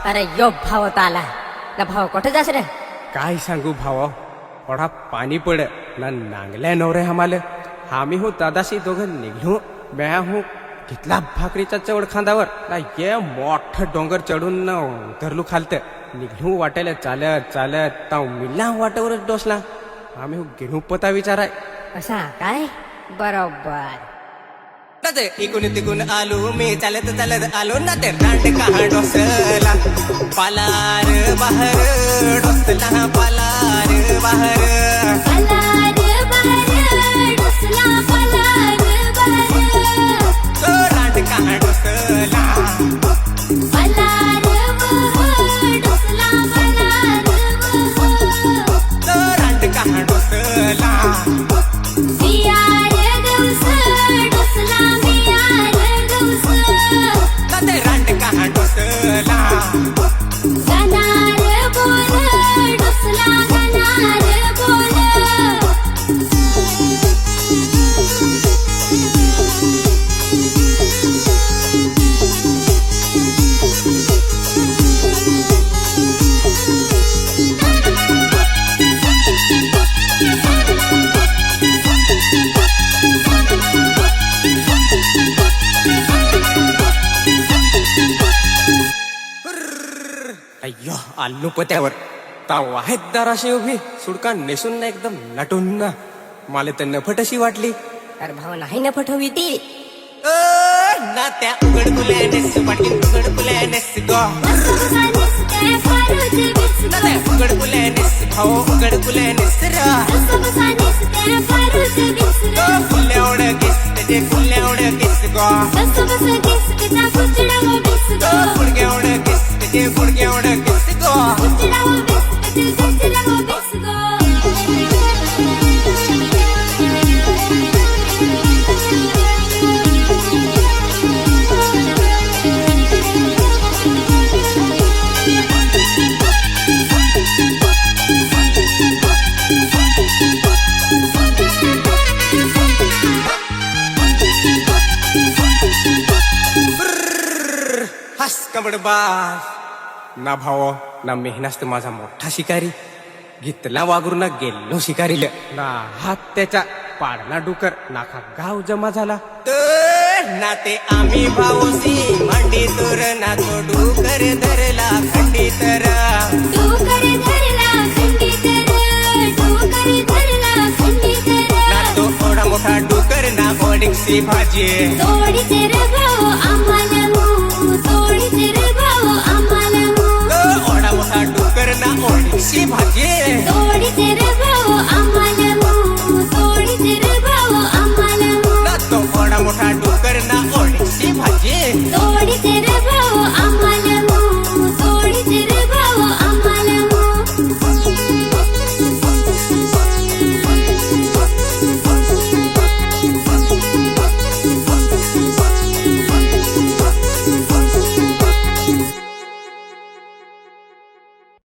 अरे यो भाव होता आला ना भाव कुठे जास रे काय सांगू भावा ओढा पाणी पड ना नांगल्या नवरे आम्हाला आम्ही हो दादाशी दोघं निघलो म्या हो घेतला भाकरीच्या चवड खांदावर ना ये मोठं डोंगर चढून न उतरलो खालत निघलो वाटायला चालत चालत ताव मिला वाटावरच डोसला आम्ही हो गेलो पता विचाराय असा काय बरोबर इकून तिकून आलो मी चालत चालत आलो ना ते रांड कहा डोसला पालार बाहेर डोसला पालार बाहेर तो रांड कहा डोसला तो रांड कहा डोसला रांड कहा डोसला अय्यो आलू पत्यावर ताव आहेत दाराशी उभी सुडका नेसून ना एकदम नटून ना मला तर नफट अशी वाटली अरे भाव नाही ना पठवी ती ना त्या उघड कुल्यानेस वाटली उघड कुल्यानेस गो ना त्या उघड कुल्यानेस भाऊ उघड कुल्यानेस फुल्यावड किस त्याचे फुल्यावड किस गो फुडग्यावड किस त्याचे फुडग्यावड किस गो हस कबडबाज ना भाव ना मेहनत माझा मोठा शिकारी घेतला वागरून गेलो शिकारीला ना हात त्याच्या पाडला डुकर नाखा गाव जमा झाला ना ते आम्ही भाऊसी मांडी तुर ना तो डुकर धरला खंडी तर ना तो ओढा मोठा डुकर ना ओडीची भाजी ओढा मोठा डुकर ना ओडीची भाजी ना तो ओढा मोठा डुकर ना